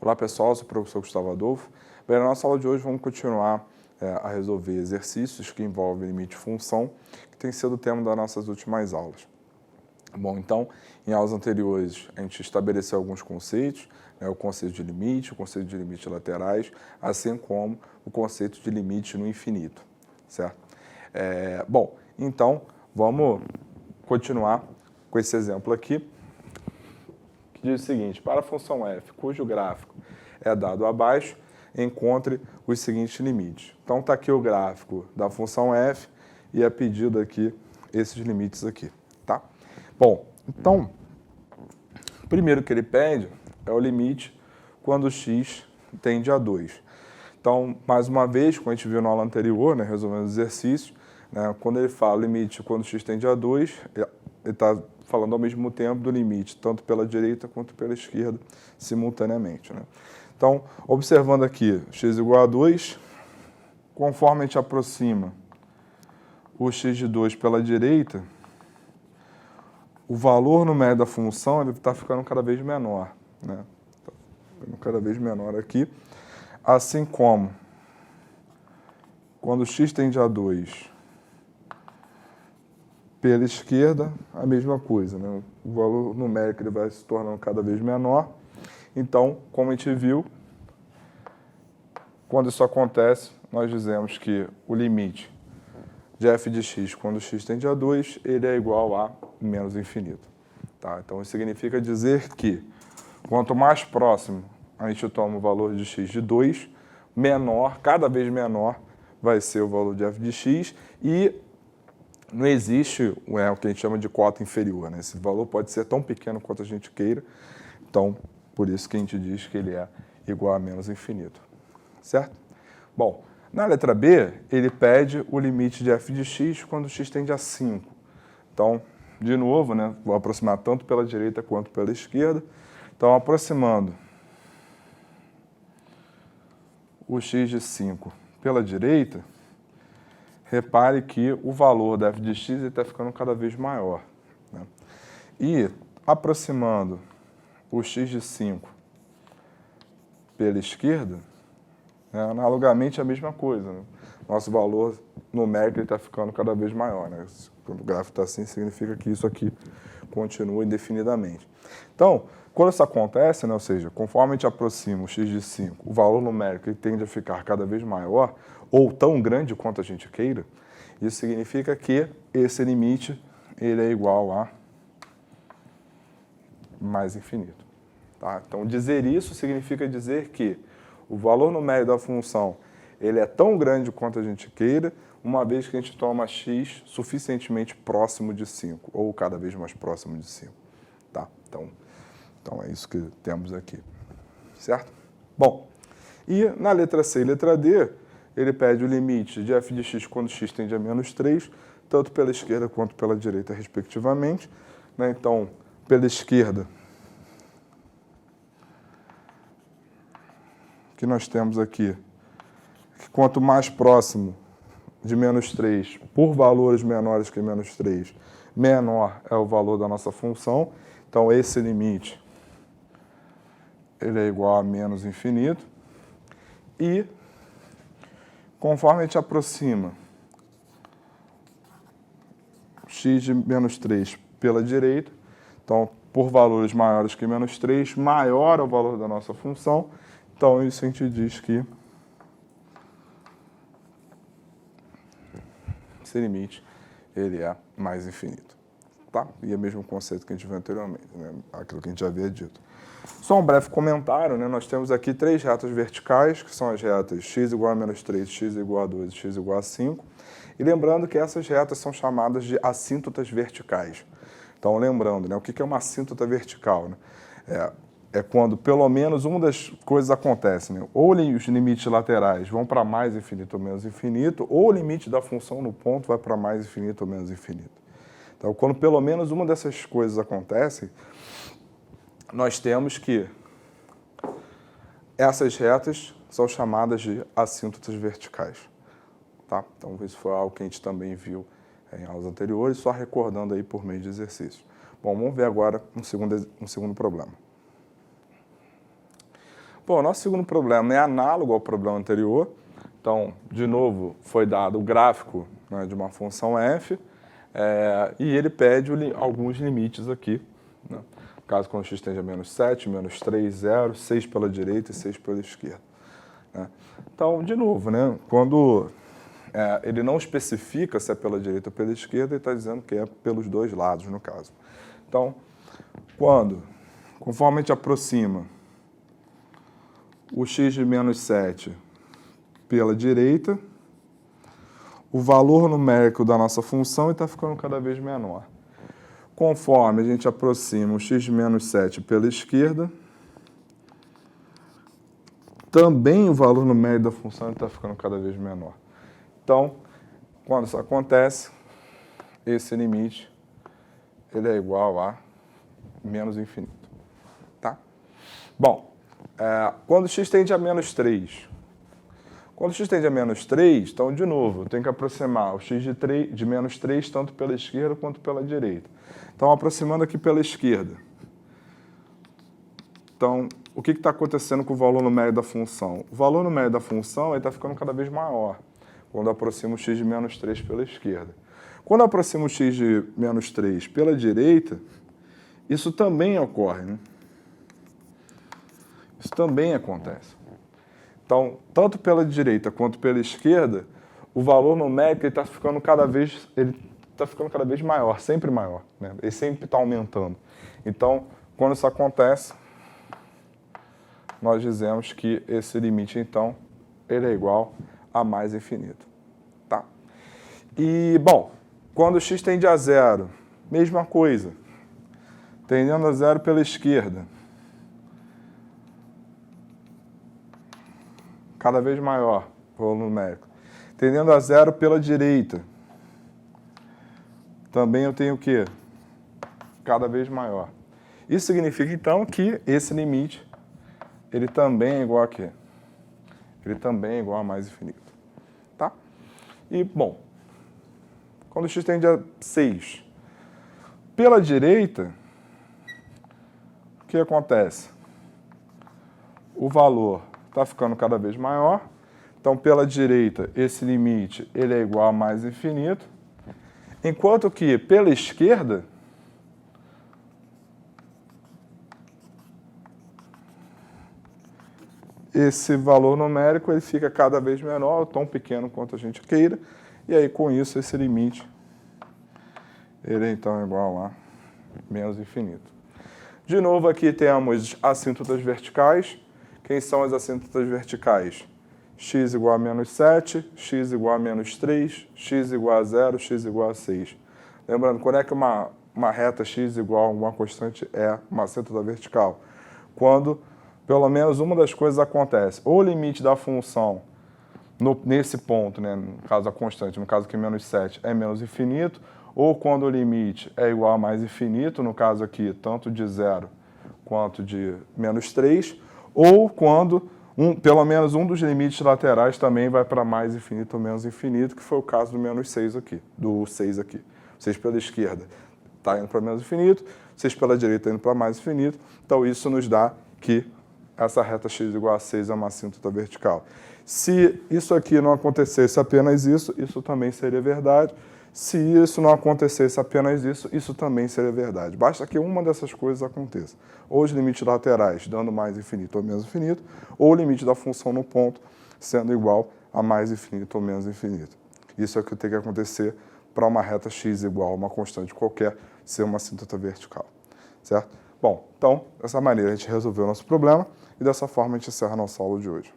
Olá pessoal, eu sou o professor Gustavo Adolfo. Bem, na nossa aula de hoje vamos continuar a resolver exercícios que envolvem limite e função, que tem sido o tema das nossas últimas aulas. Bom, então, em aulas anteriores a gente estabeleceu alguns conceitos, o conceito de limite, o conceito de limites laterais, assim como o conceito de limite no infinito, certo? Bom, então vamos continuar com esse exemplo aqui, que diz o seguinte: para a função f, cujo gráfico é dado abaixo, encontre os seguintes limites. Então está aqui o gráfico da função f e é pedido aqui esses limites aqui, tá? Bom, então, o primeiro que ele pede é o limite quando x tende a 2. Então, mais uma vez, como a gente viu na aula anterior, resolvendo os exercícios, quando ele fala limite quando x tende a 2, ele está falando ao mesmo tempo do limite, tanto pela direita quanto pela esquerda, simultaneamente. Então, observando aqui, x igual a 2, conforme a gente aproxima o x de 2 pela direita, o valor numérico da função está ficando cada vez menor. Está ficando cada vez menor aqui. Assim como, quando x tende a 2 pela esquerda, a mesma coisa. O valor numérico ele vai se tornando cada vez menor. Então, como a gente viu, quando isso acontece, nós dizemos que o limite de f de x, quando x tende a 2, ele é igual a menos infinito. Tá? Então, isso significa dizer que, quanto mais próximo a gente toma o valor de x de 2, menor, cada vez menor, vai ser o valor de f de x e não existe o que a gente chama de cota inferior. Esse valor pode ser tão pequeno quanto a gente queira, então, por isso que a gente diz que ele é igual a menos infinito. Certo? Bom, na letra B, ele pede o limite de f de x quando x tende a 5. Então, de novo, vou aproximar tanto pela direita quanto pela esquerda. Então, aproximando o x de 5 pela direita, repare que o valor da f de x está ficando cada vez maior. E, aproximando o x de 5 pela esquerda, analogamente a mesma coisa. Nosso valor numérico está ficando cada vez maior. Quando o gráfico está assim, significa que isso aqui continua indefinidamente. Então, quando isso acontece, ou seja, conforme a gente aproxima o x de 5, o valor numérico ele tende a ficar cada vez maior, ou tão grande quanto a gente queira, isso significa que esse limite ele é igual a mais infinito. Tá? Então, dizer isso significa dizer que o valor numérico da função ele é tão grande quanto a gente queira, uma vez que a gente toma x suficientemente próximo de 5, ou cada vez mais próximo de 5. Tá? Então é isso que temos aqui. Certo? Bom, e na letra C e letra D, ele pede o limite de f de x quando x tende a menos 3, tanto pela esquerda quanto pela direita, respectivamente. Então, pela esquerda, que nós temos aqui, que quanto mais próximo de menos 3, por valores menores que menos 3, menor é o valor da nossa função. Então, esse limite ele é igual a menos infinito. E, conforme a gente aproxima x de menos 3 pela direita, então, por valores maiores que menos 3, maior é o valor da nossa função. Então, isso a gente diz que esse limite ele é mais infinito. Tá? E é o mesmo conceito que a gente viu anteriormente, aquilo que a gente já havia dito. Só um breve comentário, nós temos aqui três retas verticais, que são as retas x igual a menos 3, x igual a 2 e x igual a 5. E lembrando que essas retas são chamadas de assíntotas verticais. Então, lembrando, o que é uma assíntota vertical? É quando pelo menos uma das coisas acontece. Ou os limites laterais vão para mais infinito ou menos infinito, ou o limite da função no ponto vai para mais infinito ou menos infinito. Então, quando pelo menos uma dessas coisas acontece, nós temos que essas retas são chamadas de assíntotas verticais. Tá? Então, isso foi algo que a gente também viu em aulas anteriores, só recordando aí por meio de exercício. Bom, vamos ver agora um segundo problema. Bom, nosso segundo problema é análogo ao problema anterior. Então, de novo, foi dado o gráfico, né, de uma função f, e ele pede alguns limites aqui, né? No caso, quando x tende a menos 7, menos 3, 0, 6 pela direita e 6 pela esquerda, né? Então, de novo, né, quando ele não especifica se é pela direita ou pela esquerda, ele está dizendo que é pelos dois lados, no caso. Então, conforme a gente aproxima o x de menos 7 pela direita, o valor numérico da nossa função está ficando cada vez menor. Conforme a gente aproxima o x de menos 7 pela esquerda, também o valor numérico da função está ficando cada vez menor. Então, quando isso acontece, esse limite ele é igual a menos infinito. Tá? Bom, quando x tende a menos 3, quando x tende a menos 3, então, de novo, eu tenho que aproximar o x de menos 3 tanto pela esquerda quanto pela direita. Então, aproximando aqui pela esquerda. Então, o que está acontecendo com o valor numérico da função? O valor numérico da função está ficando cada vez maior quando eu aproximo o x de menos 3 pela esquerda. Quando eu aproximo o x de menos 3 pela direita, isso também ocorre, né? Isso também acontece. Então, tanto pela direita quanto pela esquerda, o valor numérico está ficando cada vez maior, sempre maior, né? Ele sempre está aumentando. Então, quando isso acontece, nós dizemos que esse limite, então, ele é igual a mais infinito. Tá? E, bom, quando x tende a zero, mesma coisa. Tendendo a zero pela esquerda, cada vez maior o valor numérico. Tendendo a zero pela direita, também eu tenho o quê? Cada vez maior. Isso significa, então, que esse limite, ele também é igual a quê? Ele também é igual a mais infinito. Tá? E, bom, quando x tende a 6, pela direita, o que acontece? O valor está ficando cada vez maior. Então, pela direita, esse limite ele é igual a mais infinito. Enquanto que, pela esquerda, esse valor numérico ele fica cada vez menor, tão pequeno quanto a gente queira. E aí, com isso, esse limite ele então é igual a menos infinito. De novo, aqui temos assíntotas verticais. Quem são as assíntotas verticais? X igual a menos 7, x igual a menos 3, x igual a 0, x igual a 6. Lembrando, quando é que uma reta x igual a uma constante é uma assíntota vertical? Quando pelo menos uma das coisas acontece. Ou o limite da função nesse ponto, né, no caso a constante, no caso aqui menos 7, é menos infinito, ou quando o limite é igual a mais infinito, no caso aqui tanto de 0 quanto de menos 3, ou quando pelo menos um dos limites laterais também vai para mais infinito ou menos infinito, que foi o caso do menos 6 aqui, do 6 aqui. 6 pela esquerda está indo para menos infinito, 6 pela direita está indo para mais infinito, então isso nos dá que essa reta x igual a 6 é uma assíntota vertical. Se isso aqui não acontecesse apenas isso, isso também seria verdade. Se isso não acontecesse apenas isso, isso também seria verdade. Basta que uma dessas coisas aconteça. Ou os limites laterais dando mais infinito ou menos infinito, ou o limite da função no ponto sendo igual a mais infinito ou menos infinito. Isso é o que tem que acontecer para uma reta x igual a uma constante qualquer ser uma assíntota vertical. Certo? Bom, então, dessa maneira a gente resolveu o nosso problema e dessa forma a gente encerra a nossa aula de hoje.